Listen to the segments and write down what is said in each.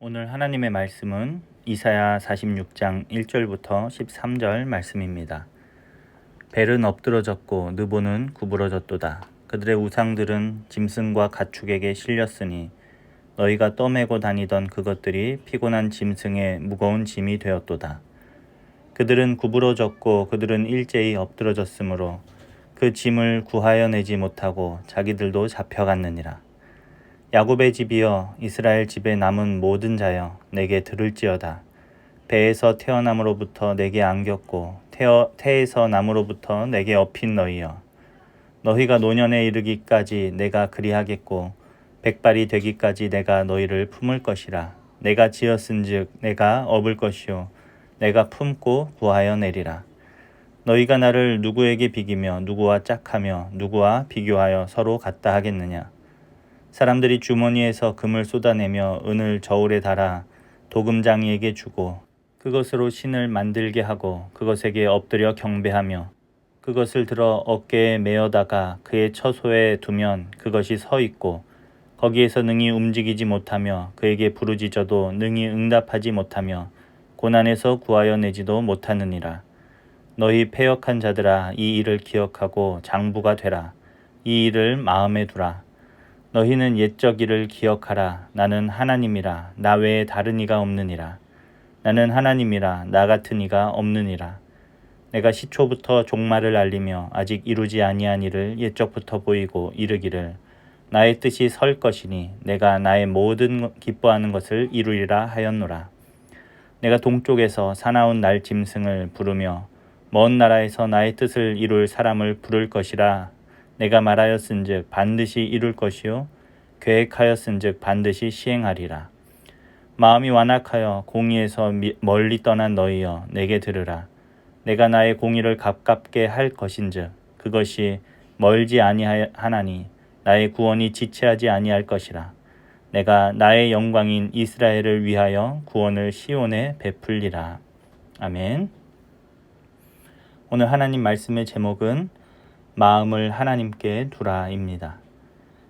오늘 하나님의 말씀은 이사야 46장 1절부터 13절 말씀입니다. 벨은 엎드러졌고 느보는 구부러졌도다. 그들의 우상들은 짐승과 가축에게 실렸으니 너희가 떠매고 다니던 그것들이 피곤한 짐승의 무거운 짐이 되었도다. 그들은 구부러졌고 그들은 일제히 엎드러졌으므로 그 짐을 구하여 내지 못하고 자기들도 잡혀갔느니라. 야곱의 집이여, 이스라엘 집에 남은 모든 자여, 내게 들을지어다. 배에서 태어남으로부터 내게 안겼고 태에서 남으로부터 내게 업힌 너희여, 너희가 노년에 이르기까지 내가 그리하겠고 백발이 되기까지 내가 너희를 품을 것이라. 내가 지었은즉 내가 업을 것이요 내가 품고 구하여 내리라. 너희가 나를 누구에게 비기며 누구와 짝하며 누구와 비교하여 서로 같다 하겠느냐. 사람들이 주머니에서 금을 쏟아내며 은을 저울에 달아 도금장이에게 주고 그것으로 신을 만들게 하고 그것에게 엎드려 경배하며 그것을 들어 어깨에 메어다가 그의 처소에 두면 그것이 서 있고 거기에서 능히 움직이지 못하며 그에게 부르짖어도 능히 응답하지 못하며 고난에서 구하여 내지도 못하느니라. 너희 패역한 자들아, 이 일을 기억하고 장부가 되라. 이 일을 마음에 두라. 너희는 옛적 일을 기억하라. 나는 하나님이라. 나 외에 다른 이가 없느니라. 나는 하나님이라. 나 같은 이가 없느니라. 내가 시초부터 종말을 알리며 아직 이루지 아니한 일을 옛적부터 보이고 이르기를 나의 뜻이 설 것이니 내가 나의 모든 기뻐하는 것을 이루리라 하였노라. 내가 동쪽에서 사나운 날 짐승을 부르며 먼 나라에서 나의 뜻을 이룰 사람을 부를 것이라. 내가 말하였은즉 반드시 이룰 것이요 계획하였은즉 반드시 시행하리라. 마음이 완악하여 공의에서 멀리 떠난 너희여, 내게 들으라. 내가 나의 공의를 가깝게 할 것인즉 그것이 멀지 아니하나니 나의 구원이 지체하지 아니할 것이라. 내가 나의 영광인 이스라엘을 위하여 구원을 시온에 베풀리라. 아멘. 오늘 하나님 말씀의 제목은 마음을 하나님께 두라입니다.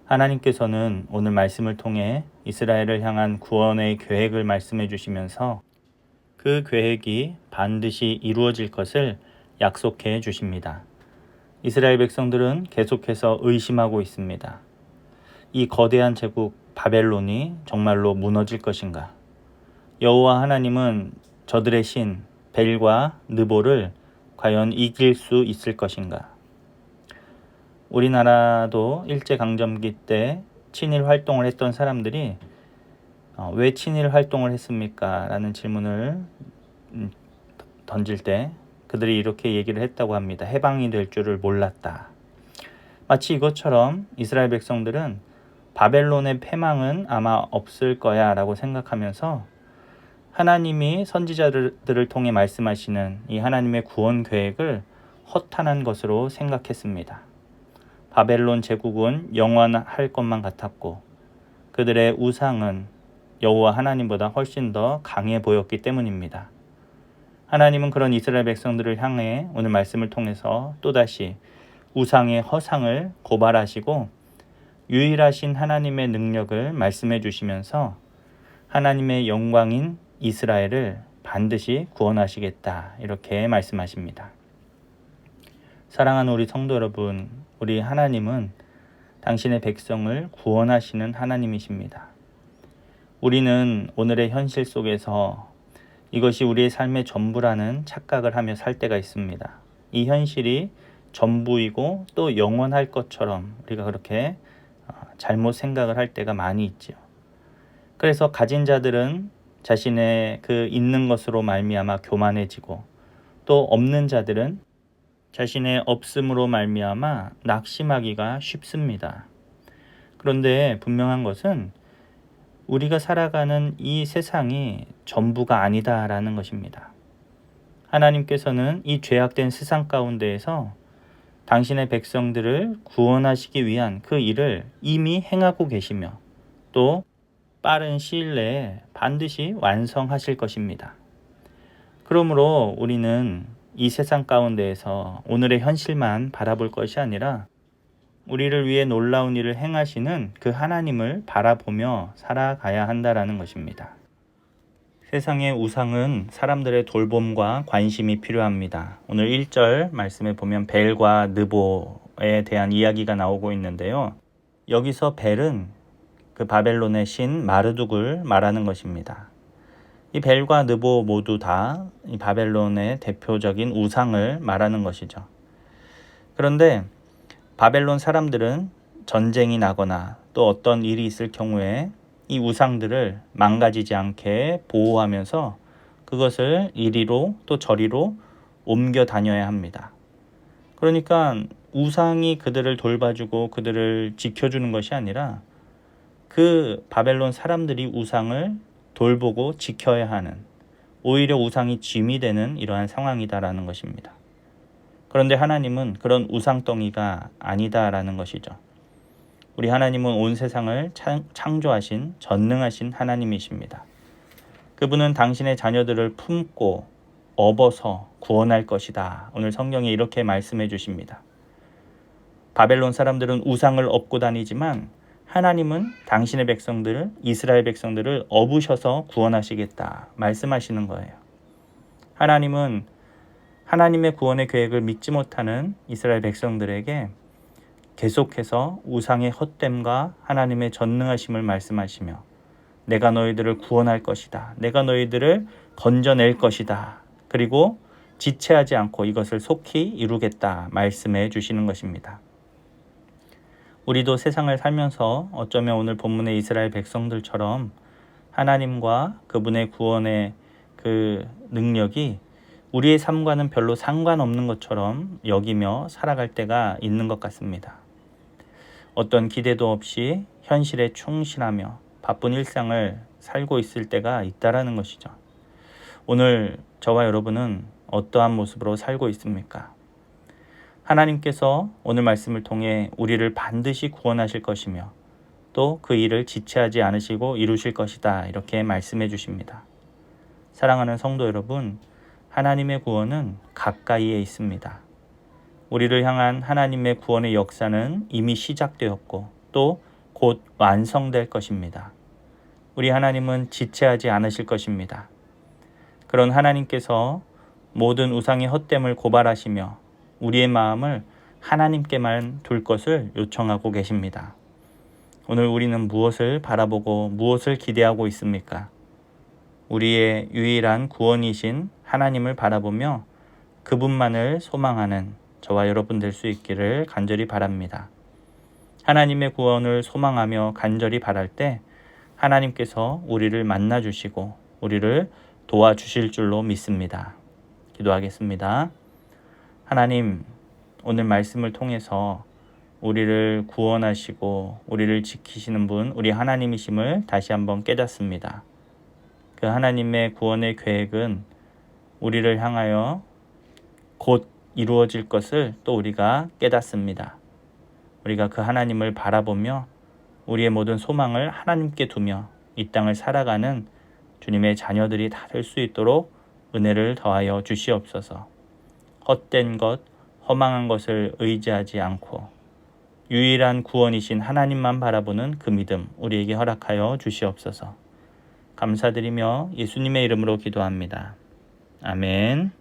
하나님께서는 오늘 말씀을 통해 이스라엘을 향한 구원의 계획을 말씀해 주시면서 그 계획이 반드시 이루어질 것을 약속해 주십니다. 이스라엘 백성들은 계속해서 의심하고 있습니다. 이 거대한 제국 바벨론이 정말로 무너질 것인가? 여호와 하나님은 저들의 신 벨과 느보를 과연 이길 수 있을 것인가? 우리나라도 일제강점기 때 친일 활동을 했던 사람들이 왜 친일 활동을 했습니까? 라는 질문을 던질 때 그들이 이렇게 얘기를 했다고 합니다. 해방이 될 줄을 몰랐다. 마치 이것처럼 이스라엘 백성들은 바벨론의 패망은 아마 없을 거야 라고 생각하면서 하나님이 선지자들을 통해 말씀하시는 이 하나님의 구원 계획을 허탄한 것으로 생각했습니다. 바벨론 제국은 영원할 것만 같았고 그들의 우상은 여호와 하나님보다 훨씬 더 강해 보였기 때문입니다. 하나님은 그런 이스라엘 백성들을 향해 오늘 말씀을 통해서 또다시 우상의 허상을 고발하시고 유일하신 하나님의 능력을 말씀해 주시면서 하나님의 영광인 이스라엘을 반드시 구원하시겠다 이렇게 말씀하십니다. 사랑하는 우리 성도 여러분, 우리 하나님은 당신의 백성을 구원하시는 하나님이십니다. 우리는 오늘의 현실 속에서 이것이 우리의 삶의 전부라는 착각을 하며 살 때가 있습니다. 이 현실이 전부이고 또 영원할 것처럼 우리가 그렇게 잘못 생각을 할 때가 많이 있죠. 그래서 가진 자들은 자신의 그 있는 것으로 말미암아 교만해지고 또 없는 자들은 자신의 없음으로 말미암아 낙심하기가 쉽습니다. 그런데 분명한 것은 우리가 살아가는 이 세상이 전부가 아니다라는 것입니다. 하나님께서는 이 죄악된 세상 가운데에서 당신의 백성들을 구원하시기 위한 그 일을 이미 행하고 계시며 또 빠른 시일 내에 반드시 완성하실 것입니다. 그러므로 우리는 이 세상 가운데에서 오늘의 현실만 바라볼 것이 아니라 우리를 위해 놀라운 일을 행하시는 그 하나님을 바라보며 살아가야 한다라는 것입니다. 세상의 우상은 사람들의 돌봄과 관심이 필요합니다. 오늘 1절 말씀에 보면 벨과 느보에 대한 이야기가 나오고 있는데요. 여기서 벨은 그 바벨론의 신 마르둑을 말하는 것입니다. 이 벨과 느보 모두 다 이 바벨론의 대표적인 우상을 말하는 것이죠. 그런데 바벨론 사람들은 전쟁이 나거나 또 어떤 일이 있을 경우에 이 우상들을 망가지지 않게 보호하면서 그것을 이리로 또 저리로 옮겨 다녀야 합니다. 그러니까 우상이 그들을 돌봐주고 그들을 지켜주는 것이 아니라 그 바벨론 사람들이 우상을 돌보고 지켜야 하는, 오히려 우상이 짐이 되는 이러한 상황이다라는 것입니다. 그런데 하나님은 그런 우상덩이가 아니다라는 것이죠. 우리 하나님은 온 세상을 창조하신 전능하신 하나님이십니다. 그분은 당신의 자녀들을 품고 업어서 구원할 것이다. 오늘 성경에 이렇게 말씀해 주십니다. 바벨론 사람들은 우상을 업고 다니지만 하나님은 당신의 백성들을, 이스라엘 백성들을 업으셔서 구원하시겠다 말씀하시는 거예요. 하나님은 하나님의 구원의 계획을 믿지 못하는 이스라엘 백성들에게 계속해서 우상의 헛됨과 하나님의 전능하심을 말씀하시며 내가 너희들을 구원할 것이다. 내가 너희들을 건져낼 것이다. 그리고 지체하지 않고 이것을 속히 이루겠다 말씀해 주시는 것입니다. 우리도 세상을 살면서 어쩌면 오늘 본문의 이스라엘 백성들처럼 하나님과 그분의 구원의 그 능력이 우리의 삶과는 별로 상관없는 것처럼 여기며 살아갈 때가 있는 것 같습니다. 어떤 기대도 없이 현실에 충실하며 바쁜 일상을 살고 있을 때가 있다라는 것이죠. 오늘 저와 여러분은 어떠한 모습으로 살고 있습니까? 하나님께서 오늘 말씀을 통해 우리를 반드시 구원하실 것이며 또 그 일을 지체하지 않으시고 이루실 것이다 이렇게 말씀해 주십니다. 사랑하는 성도 여러분, 하나님의 구원은 가까이에 있습니다. 우리를 향한 하나님의 구원의 역사는 이미 시작되었고 또 곧 완성될 것입니다. 우리 하나님은 지체하지 않으실 것입니다. 그런 하나님께서 모든 우상의 헛됨을 고발하시며 우리의 마음을 하나님께만 둘 것을 요청하고 계십니다. 오늘 우리는 무엇을 바라보고 무엇을 기대하고 있습니까? 우리의 유일한 구원이신 하나님을 바라보며 그분만을 소망하는 저와 여러분 될 수 있기를 간절히 바랍니다. 하나님의 구원을 소망하며 간절히 바랄 때 하나님께서 우리를 만나주시고 우리를 도와주실 줄로 믿습니다. 기도하겠습니다. 하나님, 오늘 말씀을 통해서 우리를 구원하시고 우리를 지키시는 분, 우리 하나님이심을 다시 한번 깨닫습니다. 그 하나님의 구원의 계획은 우리를 향하여 곧 이루어질 것을 또 우리가 깨닫습니다. 우리가 그 하나님을 바라보며 우리의 모든 소망을 하나님께 두며 이 땅을 살아가는 주님의 자녀들이 다 될 수 있도록 은혜를 더하여 주시옵소서. 헛된 것, 허망한 것을 의지하지 않고 유일한 구원이신 하나님만 바라보는 그 믿음 우리에게 허락하여 주시옵소서. 감사드리며 예수님의 이름으로 기도합니다. 아멘.